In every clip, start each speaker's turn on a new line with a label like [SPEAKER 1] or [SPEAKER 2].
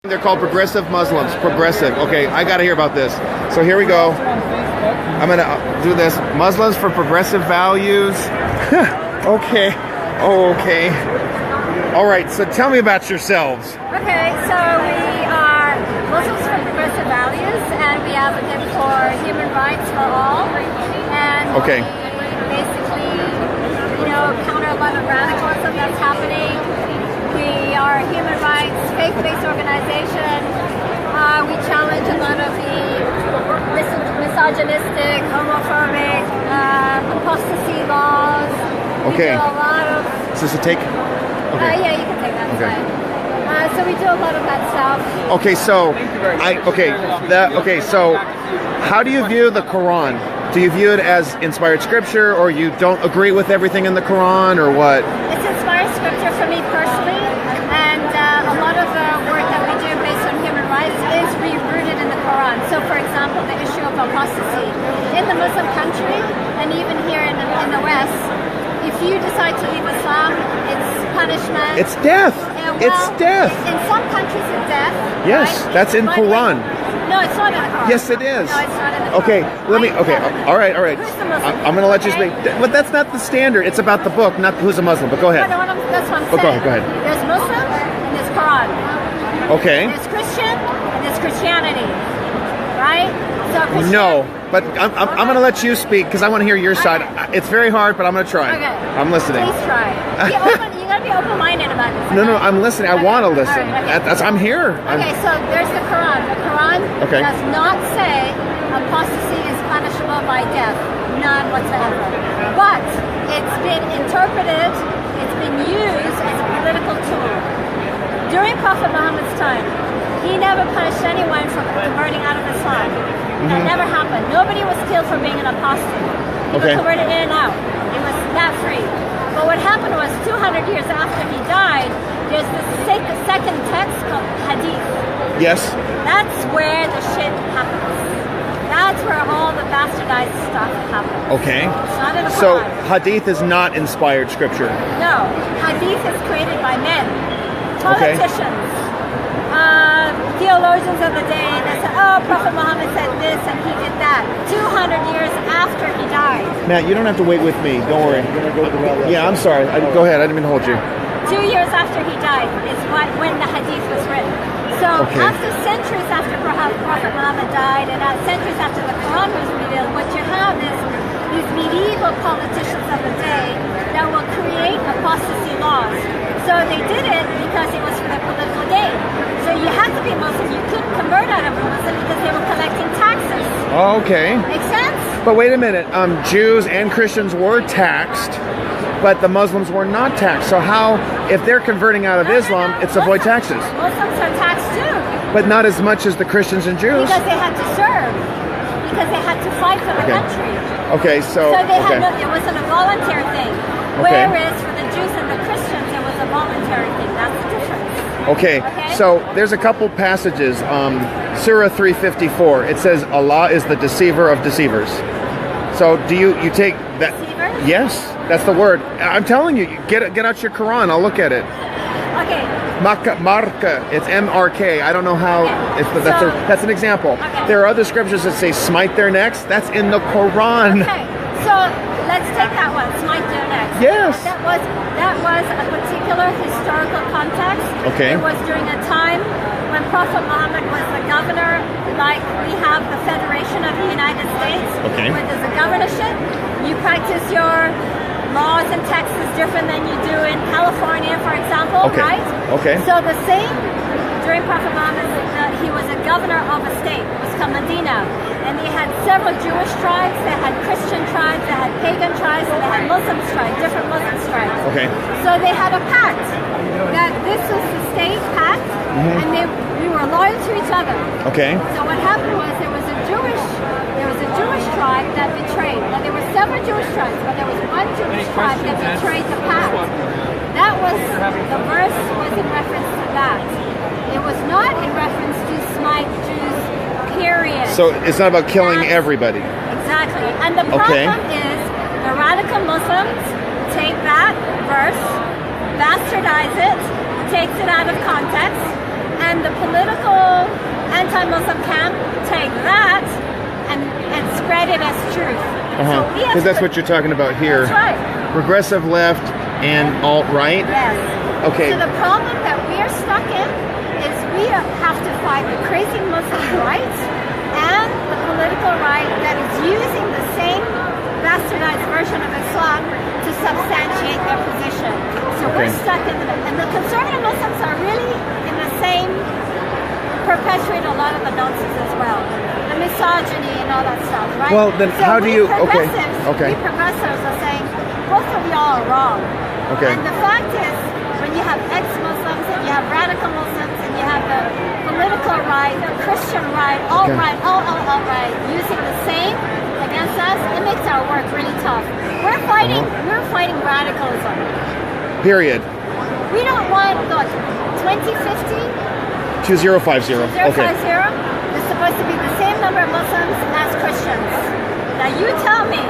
[SPEAKER 1] They're called progressive Muslims. Progressive. Okay, I got to hear about this. So here we go. I'm going to do this. Muslims for progressive values. Okay. Oh, okay. All right, so tell me about yourselves.
[SPEAKER 2] Okay, so we are Muslims for progressive values, and we advocate for human rights for all. And
[SPEAKER 1] okay.
[SPEAKER 2] We basically, counter a lot of radicalism that's happening. We are a human rights, faith-based organization. We challenge a lot of the misogynistic, homophobic, apostasy laws.
[SPEAKER 1] Okay.
[SPEAKER 2] We do a lot of...
[SPEAKER 1] Is this a take? Okay.
[SPEAKER 2] Yeah, you can take that. Okay. So we do a lot of that stuff.
[SPEAKER 1] Okay, so how do you view the Quran? Do you view it as inspired scripture, or you don't agree with everything in the Quran, or what?
[SPEAKER 2] It's inspired scripture for me personally, and a lot of the work that we do based on human rights is rooted in the Quran. So, for example, the issue of apostasy. In the Muslim country, and even here in the West, if you decide to leave Islam, it's punishment.
[SPEAKER 1] It's death. It's death.
[SPEAKER 2] In some countries, it's death.
[SPEAKER 1] Yes,
[SPEAKER 2] right?
[SPEAKER 1] that's in Quran.
[SPEAKER 2] No, it's not in the Quran.
[SPEAKER 1] Yes, it is.
[SPEAKER 2] No, it's not in the Quran.
[SPEAKER 1] Okay, all right.
[SPEAKER 2] Who's the Muslim?
[SPEAKER 1] I'm going to let you speak. But that's not the standard. It's about the book, not who's a Muslim. But go ahead.
[SPEAKER 2] That's what I'm saying.
[SPEAKER 1] Go ahead.
[SPEAKER 2] There's Muslim and there's Quran.
[SPEAKER 1] Okay.
[SPEAKER 2] There's Christian and there's Christianity. Right? So
[SPEAKER 1] no, but I'm going to let you speak because I want to hear your side. It's very hard, but I'm going to try.
[SPEAKER 2] Okay.
[SPEAKER 1] I'm listening.
[SPEAKER 2] Please try. You got to be open-minded about this.
[SPEAKER 1] No, I'm listening. I want to listen.
[SPEAKER 2] Right, okay.
[SPEAKER 1] I'm here.
[SPEAKER 2] Okay, so there's the Quran. The Quran does not say apostasy is punishable by death. None whatsoever. But it's been interpreted, it's been used as a political tool. During Prophet Muhammad's time, he never punished anyone for converting out of Islam. That never happened. Nobody was killed for being an apostate. People converted in and out. It was that free. But what happened was 200 years after he died, there's this second text called Hadith.
[SPEAKER 1] Yes.
[SPEAKER 2] That's where the shit happens. That's where all the bastardized stuff happens.
[SPEAKER 1] Okay.
[SPEAKER 2] It's not in the
[SPEAKER 1] So
[SPEAKER 2] Quran.
[SPEAKER 1] Hadith is not inspired scripture.
[SPEAKER 2] No. Hadith is created by men. Politicians. Theologians of the day that said, oh, Prophet Muhammad said this and he did that. 200 years after he died.
[SPEAKER 1] Matt, you don't have to wait with me. Don't worry. Yeah, I'm sorry. Go ahead. I didn't mean to hold you.
[SPEAKER 2] 2 years after he died is when the Hadith was written. So after centuries after Prophet Muhammad died and centuries after the Quran was revealed, what you have is these medieval politicians of the day that will create apostasy laws. So they did it because it was for the political gain. So you had to be Muslim. You couldn't convert out of Muslim because they were collecting taxes.
[SPEAKER 1] Okay.
[SPEAKER 2] Make sense?
[SPEAKER 1] But wait a minute. Jews and Christians were taxed, but the Muslims were not taxed. So how, if they're converting out of Islam, it's avoid taxes?
[SPEAKER 2] Muslims are taxed too.
[SPEAKER 1] But not as much as the Christians and Jews?
[SPEAKER 2] Because they had to serve. Because they had to fight for the country.
[SPEAKER 1] Okay, so
[SPEAKER 2] they had it wasn't a voluntary thing. Whereas for the Jews and the Christians, it was a voluntary thing. That's the difference.
[SPEAKER 1] Okay, so there's a couple passages. Surah 354, it says Allah is the deceiver of deceivers. So do you take that?
[SPEAKER 2] Deceiver?
[SPEAKER 1] Yes, that's the word. I'm telling you, get out your Quran. I'll look at it.
[SPEAKER 2] Okay.
[SPEAKER 1] Marka, it's M-R-K. I don't know how. That's an example.
[SPEAKER 2] Okay.
[SPEAKER 1] There are other scriptures that say smite their necks. That's in the Quran.
[SPEAKER 2] Okay, so let's take that one, smite their necks.
[SPEAKER 1] Yes.
[SPEAKER 2] That was a particular historical context.
[SPEAKER 1] Okay.
[SPEAKER 2] It was during a time when Prophet Muhammad was the governor, like we have the Federation of the United States, where there's a governorship. You practice your laws in Texas different than you do in California, for example, right?
[SPEAKER 1] Okay.
[SPEAKER 2] So the same, during Prophet Muhammad, he was a governor of a state. It was called Medina. And they had several Jewish tribes, they had Christian tribes, they had pagan tribes, and they had Muslim tribes, different Muslim tribes.
[SPEAKER 1] Okay.
[SPEAKER 2] So they had a pact, that this was the state pact, and we were loyal to each other.
[SPEAKER 1] Okay.
[SPEAKER 2] So what happened was there was a Jewish tribe that betrayed. Now there were several Jewish tribes, but there was one Jewish tribe that betrayed the pact. That was, the verse was in reference to that. It was not in reference to smite Jews, period.
[SPEAKER 1] So it's not about killing everybody.
[SPEAKER 2] Exactly. And the problem is the radical Muslims take that verse, bastardize it, takes it out of context, And the political anti-Muslim camp take that and spread it as truth.
[SPEAKER 1] Because that's what you're talking about here.
[SPEAKER 2] That's right.
[SPEAKER 1] Progressive left and alt-right?
[SPEAKER 2] Yes.
[SPEAKER 1] Okay.
[SPEAKER 2] So the problem that we're stuck in is we have to fight the crazy Muslim right and the political right that is using the same bastardized version of Islam to substantiate their position. So we're stuck in the middle. And the conservative Muslims are really in the same, perpetuate a lot of the nonsense as well. The misogyny and all that stuff, right?
[SPEAKER 1] Well, then
[SPEAKER 2] so
[SPEAKER 1] how do you... Okay.
[SPEAKER 2] We progressives are saying both of y'all are wrong.
[SPEAKER 1] Okay.
[SPEAKER 2] And the fact is, when you have ex-Muslims and you have radical Muslims and you have the political right, the Christian right, all right, all right, using the same against us, it makes our work really tough. We're fighting radicalism.
[SPEAKER 1] Period.
[SPEAKER 2] We don't want, look, 2050,
[SPEAKER 1] 2050. Okay.
[SPEAKER 2] is supposed to be the same number of Muslims as Christians. Now you tell me,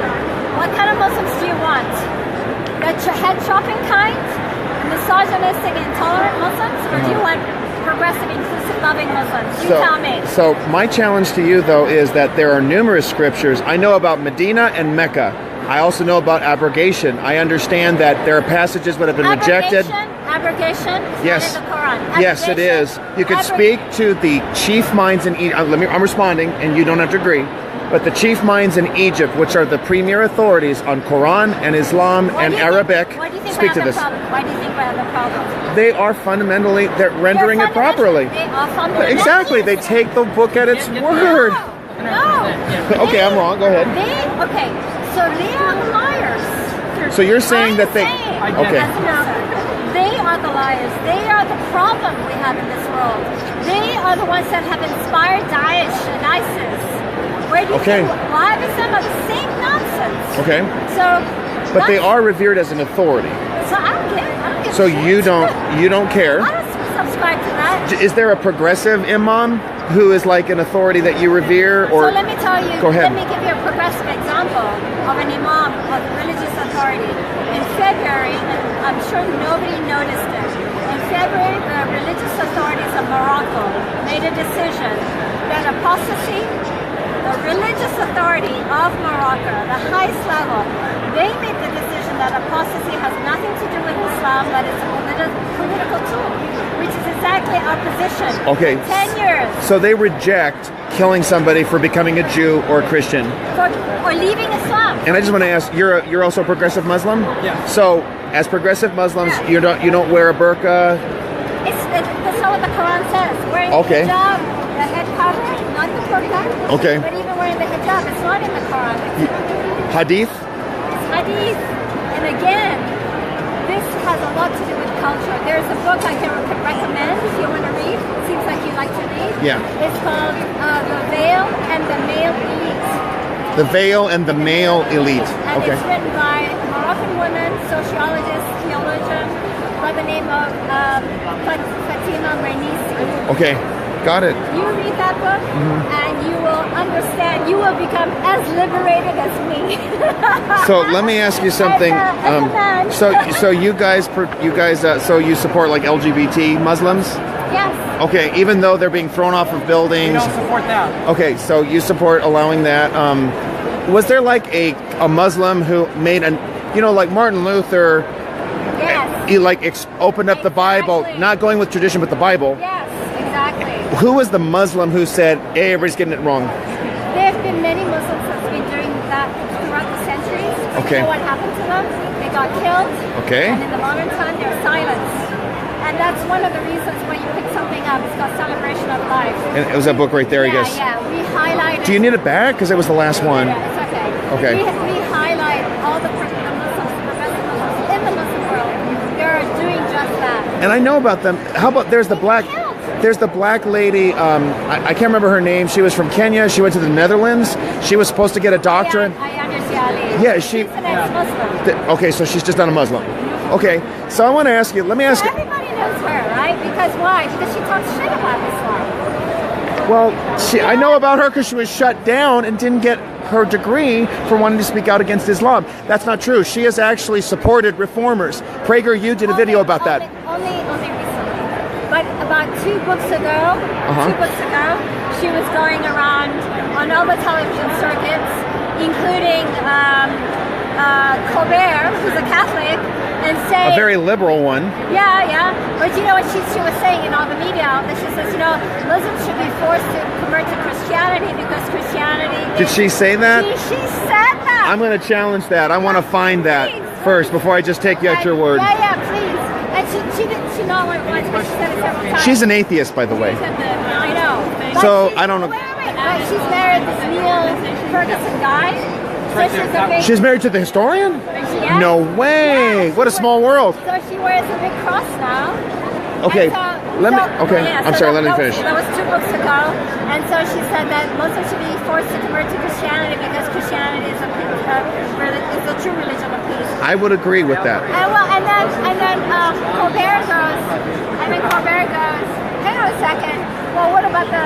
[SPEAKER 2] what kind of Muslims do you want? The head-chopping kind? Misogynistic, intolerant Muslims? Or do you want progressive, inclusive, loving Muslims? You tell me.
[SPEAKER 1] So my challenge to you, though, is that there are numerous scriptures. I know about Medina and Mecca. I also know about abrogation. I understand that there are passages that have been rejected.
[SPEAKER 2] Abrogation?
[SPEAKER 1] Yes.
[SPEAKER 2] In the Koran.
[SPEAKER 1] Yes, it is. You could speak to the chief minds in Egypt. I'm responding, and you don't have to agree. But the chief minds in Egypt, which are the premier authorities on Quran and Islam and Arabic, speak to this.
[SPEAKER 2] Why do you think we have the problem?
[SPEAKER 1] They are fundamentally, they're rendering it properly.
[SPEAKER 2] They are fundamentally.
[SPEAKER 1] Exactly. They take the book at its word.
[SPEAKER 2] No.
[SPEAKER 1] Okay, I'm wrong. Go ahead.
[SPEAKER 2] So they are the liars.
[SPEAKER 1] So you're saying that they... Okay.
[SPEAKER 2] They are the liars. They are the problem we have in this world. They are the ones that have inspired Daesh and ISIS. Where do you think Wahhabism are the same nonsense?
[SPEAKER 1] Okay. But they are revered as an authority.
[SPEAKER 2] So I don't care.
[SPEAKER 1] So you don't care.
[SPEAKER 2] I don't subscribe to that.
[SPEAKER 1] Is there a progressive imam who is like an authority that you revere? Or
[SPEAKER 2] so let me tell you.
[SPEAKER 1] Go ahead.
[SPEAKER 2] Let me give you a progressive example of an imam of religious authority. In February, and I'm sure nobody noticed it. In February, the religious authorities of Morocco made a decision that apostasy, the religious authority of Morocco, the highest level, they made the decision that apostasy has nothing to do with Islam, that it's a political tool, which is exactly our position.
[SPEAKER 1] Okay.
[SPEAKER 2] 10 years.
[SPEAKER 1] So they reject killing somebody for becoming a Jew or a Christian.
[SPEAKER 2] Or leaving Islam.
[SPEAKER 1] And I just want to ask, you're also a progressive Muslim?
[SPEAKER 3] Yeah.
[SPEAKER 1] So as progressive Muslims, you don't wear a burqa?
[SPEAKER 2] That's not what the Quran says. Wearing the hijab, the head covering, not the burqa.
[SPEAKER 1] Okay.
[SPEAKER 2] But even wearing the hijab, it's not in the Quran.
[SPEAKER 1] Hadith?
[SPEAKER 2] It's hadith. And again, this has a lot to do with culture. There's a book I can recommend if you want to read. It seems like you like to read.
[SPEAKER 1] Yeah.
[SPEAKER 2] It's called The Veil and the Male Elite.
[SPEAKER 1] The Veil and the Male Elite.
[SPEAKER 2] And it's written by a Moroccan woman, sociologist, theologian, by the name of Fatima Mernissi.
[SPEAKER 1] Okay, got it.
[SPEAKER 2] You read that book, and you will understand. You will become as liberated as me.
[SPEAKER 1] So let me ask you something. So you guys, so you support like LGBT Muslims?
[SPEAKER 2] Yes.
[SPEAKER 1] Okay, even though they're being thrown off of buildings.
[SPEAKER 3] We don't support that.
[SPEAKER 1] Okay, so you support allowing that. Was there like a Muslim who made like Martin Luther?
[SPEAKER 2] Yes.
[SPEAKER 1] He opened up the Bible, not going with tradition, but the Bible.
[SPEAKER 2] Yes, exactly.
[SPEAKER 1] Who was the Muslim who said, hey, everybody's getting it wrong?
[SPEAKER 2] There have been many Muslims that's been doing that throughout the centuries.
[SPEAKER 1] Okay.
[SPEAKER 2] You know what happened to them? They got killed.
[SPEAKER 1] Okay.
[SPEAKER 2] And in the modern time, they're silenced. And that's one of the reasons when you pick something up. It's called Celebration of Life.
[SPEAKER 1] And it was that book right there, I guess.
[SPEAKER 2] Yeah, we highlighted.
[SPEAKER 1] Do you need it back? Because it was the last one.
[SPEAKER 2] Yeah, it's okay.
[SPEAKER 1] Okay.
[SPEAKER 2] We highlight all the Muslims, progressive Muslims in the Muslim world. They're doing just that.
[SPEAKER 1] And I know about them. How about there's the black lady, I can't remember her name. She was from Kenya. She went to the Netherlands. She was supposed to get a doctorate.
[SPEAKER 2] I understand.
[SPEAKER 1] Yeah,
[SPEAKER 2] she's an ex-Muslim.
[SPEAKER 1] Okay, so she's just not a Muslim. Okay, so I want to ask you, let me ask you.
[SPEAKER 2] Everybody knows her, right? Because why? Because she talks shit about Islam.
[SPEAKER 1] Well, I know about her because she was shut down and didn't get her degree for wanting to speak out against Islam. That's not true. She has actually supported reformers. PragerU did a video about that.
[SPEAKER 2] Only recently. But about about 2 books ago, she was going around on all the television circuits, including Colbert, who's a Catholic, and saying...
[SPEAKER 1] A very liberal one.
[SPEAKER 2] Yeah. But you know what she was saying in all the media outlets? She says, Muslims should be forced to convert to Christianity because Christianity...
[SPEAKER 1] Did she say that?
[SPEAKER 2] She said that!
[SPEAKER 1] I'm going to challenge that. I want to find that first before I just take you at your word.
[SPEAKER 2] Yeah, please. And she not only once, but she said it several times.
[SPEAKER 1] She's an atheist, by the way.
[SPEAKER 2] I know. But
[SPEAKER 1] so, I don't know.
[SPEAKER 2] But she's married to this Neil Ferguson guy.
[SPEAKER 1] She's married to the historian?
[SPEAKER 2] Yeah.
[SPEAKER 1] No way! What a small world.
[SPEAKER 2] So she wears a big cross now.
[SPEAKER 1] Okay, I'm sorry, let me finish.
[SPEAKER 2] That was 2 books ago, and so she said that Muslims should be forced to convert to Christianity because Christianity is the true religion of peace.
[SPEAKER 1] I would agree with that.
[SPEAKER 2] And then Colbert goes, hang on a second. Well, what about the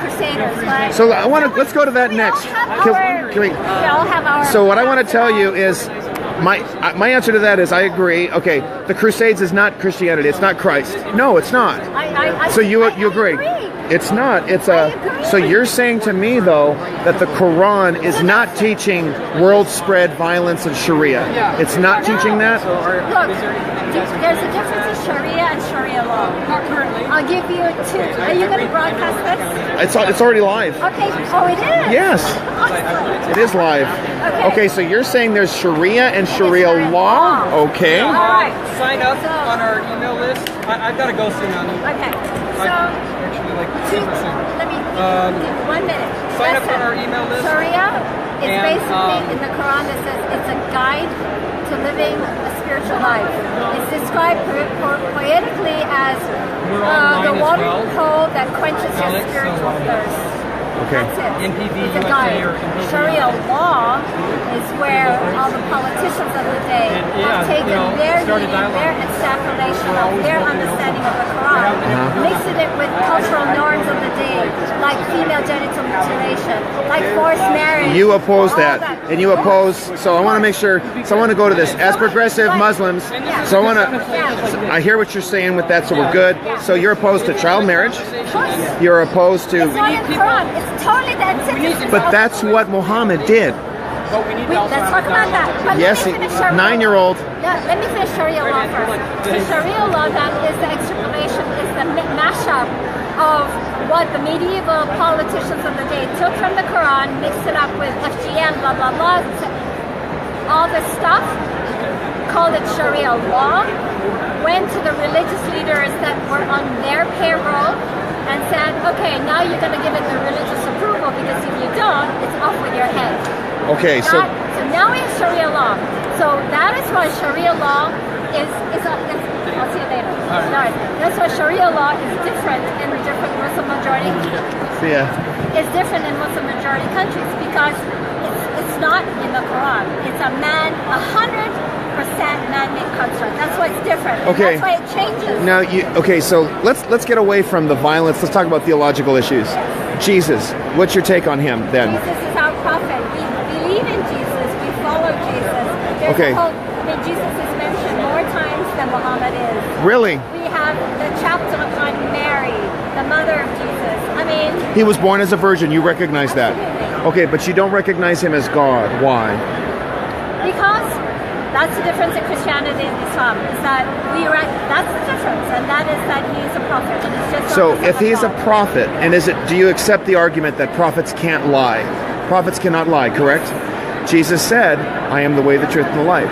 [SPEAKER 2] Crusaders? Like,
[SPEAKER 1] so let's go to that next. So what I want to tell you is my answer to that is I agree. Okay, the Crusades is not Christianity. It's not Christ. No, it's not. So you agree? It's not. It's So you're saying to me though that the Quran is not teaching world spread violence and Sharia. It's not teaching that.
[SPEAKER 2] Look, there's a difference in Sharia and Sharia law. Not currently. I'll give you 2. Are you going to broadcast this?
[SPEAKER 1] It's already live.
[SPEAKER 2] Okay. Oh, it is.
[SPEAKER 1] Yes.
[SPEAKER 2] Awesome.
[SPEAKER 1] It is live. Okay, so you're saying there's Sharia and Sharia law? Okay.
[SPEAKER 2] All right.
[SPEAKER 3] Sign up on our email list. I've got to go soon now.
[SPEAKER 2] Okay. So,
[SPEAKER 3] actually, like 10%.
[SPEAKER 2] Let me give 1 minute.
[SPEAKER 3] Sign up on our email list.
[SPEAKER 2] Sharia is basically in the Quran that says it's a guide to living a spiritual life. It's described poetically as the watering hole that quenches your spiritual thirst.
[SPEAKER 1] Okay.
[SPEAKER 2] That's it.
[SPEAKER 3] NPV,
[SPEAKER 2] It's a guide. Sharia law is where all the politicians of the day have taken their meaning, their extrapolation of their understanding of the Quran, mixing it with cultural norms of the day, like female genital mutilation, like forced marriage.
[SPEAKER 1] You oppose that. And you oppose, so I want to make sure, so I want to go to this. As progressive Muslims, so I want to, I hear what you're saying with that, so we're good. So you're opposed to child marriage. You're opposed to...
[SPEAKER 2] It's not in the Quran. It's totally the antithesis.
[SPEAKER 1] But that's what Muhammad did.
[SPEAKER 2] Let's talk about that. But
[SPEAKER 1] yes, 9-year-old.
[SPEAKER 2] Let me finish Sharia law first. The Sharia law that is the extrapolation, is the mashup of what the medieval politicians of the day took from the Quran, mixed it up with FGM, blah, blah, blah, all this stuff, called it Sharia law, went to the religious leaders that were on their payroll and said, okay, now you're going to give it the religious approval because if you don't, it's off with your head.
[SPEAKER 1] Okay, so
[SPEAKER 2] now we have Sharia law. So that is why Sharia law is I'll see you later. Right. That's why Sharia law is different in the different Muslim majority.
[SPEAKER 1] Yeah.
[SPEAKER 2] It's different in Muslim majority countries because it's not in the Quran. It's a 100% man-made construct. That's why it's different.
[SPEAKER 1] Okay.
[SPEAKER 2] That's why it changes.
[SPEAKER 1] Now so let's get away from the violence. Let's talk about theological issues. Jesus, what's your take on him then?
[SPEAKER 2] Jesus is our prophet. We believe in Jesus. We follow Jesus. Jesus is mentioned more times than Muhammad is.
[SPEAKER 1] Really?
[SPEAKER 2] We have the chapter on Mary, the mother of Jesus. I mean,
[SPEAKER 1] he was born as a virgin. You recognize that? Okay, but you don't recognize him as God. Why?
[SPEAKER 2] Because that's the difference in Christianity and Islam. Is that that's the difference, and that is that he is a prophet. And it's just
[SPEAKER 1] so if he's a prophet, and do you accept the argument that prophets can't lie? Prophets cannot lie, correct? Jesus said, I am the way, the truth, and the life.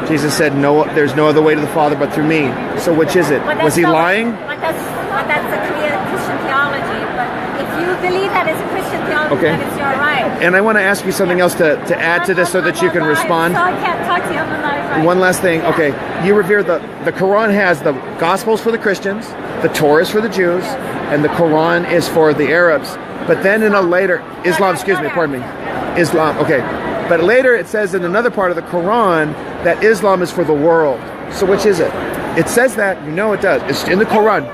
[SPEAKER 1] Jesus said, no, there's no other way to the Father but through me. So which is it? Was he lying?
[SPEAKER 2] But that's a clear Christian theology. But if you believe that as a Christian theology, then it's your right.
[SPEAKER 1] And I want to ask you something else to add to this so that you can respond.
[SPEAKER 2] So I can't talk to you. I'm alive, right?
[SPEAKER 1] One last thing. Okay, you revere the Quran has the Gospels for the Christians, the Torah is for the Jews, and the Quran is for the Arabs. But then in a later Islam, Islam, okay. But later it says in another part of the Quran that Islam is for the world. So which is it? It says that, you know it does. It's in the Quran.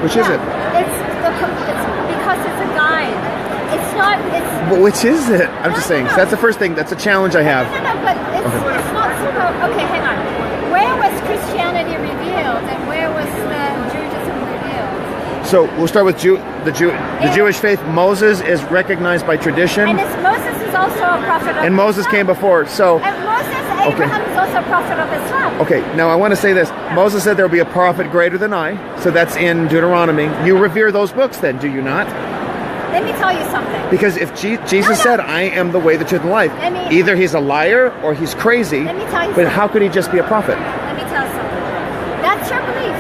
[SPEAKER 1] Which is it?
[SPEAKER 2] It's because it's a guide. It's not,
[SPEAKER 1] But which is it? I'm just saying. So that's the first thing. That's a challenge I have.
[SPEAKER 2] No, but it's not supposed. Okay, hang on. Where was Christianity revealed and where was Judaism revealed?
[SPEAKER 1] So we'll start with the Jewish faith. Moses is recognized by tradition.
[SPEAKER 2] And Moses is also a prophet of
[SPEAKER 1] And Moses
[SPEAKER 2] Islam.
[SPEAKER 1] came before. So
[SPEAKER 2] And Abraham is also a prophet of Islam.
[SPEAKER 1] okay, now I want to say this. Moses said there will be a prophet greater than I. So that's in Deuteronomy. You revere those books then, do you not?
[SPEAKER 2] Let me tell you something.
[SPEAKER 1] Because if Jesus said, I am the way, the truth, and life, either he's a liar or he's crazy.
[SPEAKER 2] Let me tell you
[SPEAKER 1] but
[SPEAKER 2] something.
[SPEAKER 1] how could he just be a prophet?
[SPEAKER 2] Let me tell you something. That's your belief.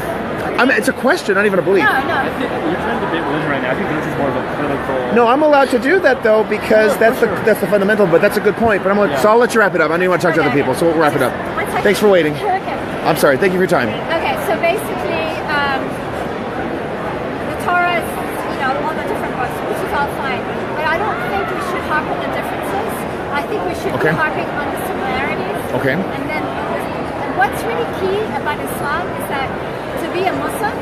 [SPEAKER 1] I mean, it's a question, not even a belief.
[SPEAKER 2] No.
[SPEAKER 4] You're trying to debate religion right now. I think this is more of a political...
[SPEAKER 1] No, I'm allowed to do that though because that's the fundamental. But that's a good point. But so I'll let you wrap it up. I know you want to talk to other people, so we'll wrap it up.
[SPEAKER 2] One second.
[SPEAKER 1] Thanks for waiting.
[SPEAKER 2] Okay.
[SPEAKER 1] I'm sorry. Thank you for your time.
[SPEAKER 2] Okay, so basically, the Torah is, all the different books, which is all fine. But I don't think we should harp on the differences. I think we should be harping on the similarities.
[SPEAKER 1] Okay.
[SPEAKER 2] And then, and what's really key about Islam is that to be a Muslim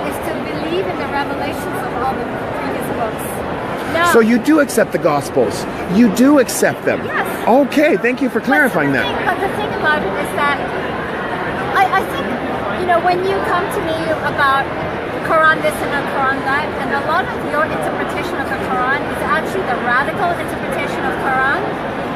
[SPEAKER 2] is to believe in the revelations of all the previous books. Now,
[SPEAKER 1] So you do accept the Gospels. You do accept them.
[SPEAKER 2] Yes.
[SPEAKER 1] Okay. Thank you for clarifying that.
[SPEAKER 2] But the thing about it is that I think, when you come to me about Quran this and Quran that, and a lot of your interpretation of the Quran is actually the radical interpretation of Quran.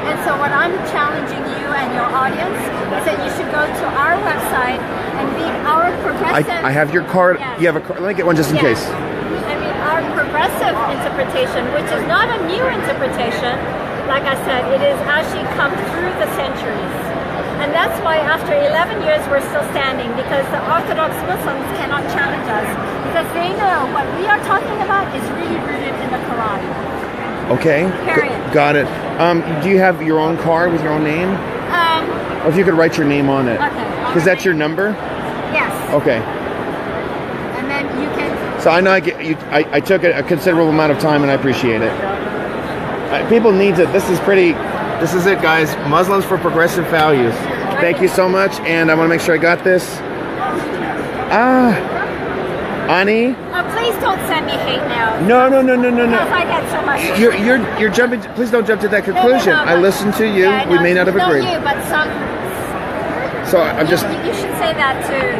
[SPEAKER 2] And so what I'm challenging you and your audience is that you should go to our website and read our progressive...
[SPEAKER 1] I have your card.
[SPEAKER 2] Yes.
[SPEAKER 1] You have a card. Let me get one just in case.
[SPEAKER 2] I mean, our progressive interpretation, which is not a new interpretation, like I said, it has actually come through the centuries. And that's why after 11 years we're still standing, because the Orthodox Muslims cannot challenge us, because they know what we are talking about is really rooted in the Quran.
[SPEAKER 1] Okay.
[SPEAKER 2] Period.
[SPEAKER 1] Got it. Do you have your own card with your own name? Or if you could write your name on it.
[SPEAKER 2] Okay.
[SPEAKER 1] Because that's your number?
[SPEAKER 2] Yes.
[SPEAKER 1] Okay.
[SPEAKER 2] And then you can...
[SPEAKER 1] So I know I took a considerable amount of time and I appreciate it. People need to, this is it guys. Muslims for Progressive Values. Thank you so much, and I want to make sure I got this. Ani?
[SPEAKER 2] please don't send me hate mail.
[SPEAKER 1] No.
[SPEAKER 2] Because I get so much.
[SPEAKER 1] You're jumping, please don't jump to that conclusion.
[SPEAKER 2] No,
[SPEAKER 1] I listened to you.
[SPEAKER 2] Yeah,
[SPEAKER 1] we may not have agreed.
[SPEAKER 2] Not you, but some...
[SPEAKER 1] So I'm just...
[SPEAKER 2] You should say that too.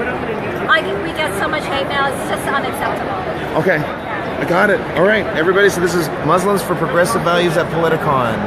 [SPEAKER 2] We get so much hate mail, it's just unacceptable.
[SPEAKER 1] Okay, I got it. All right, everybody, so this is Muslims for Progressive Values at Politicon.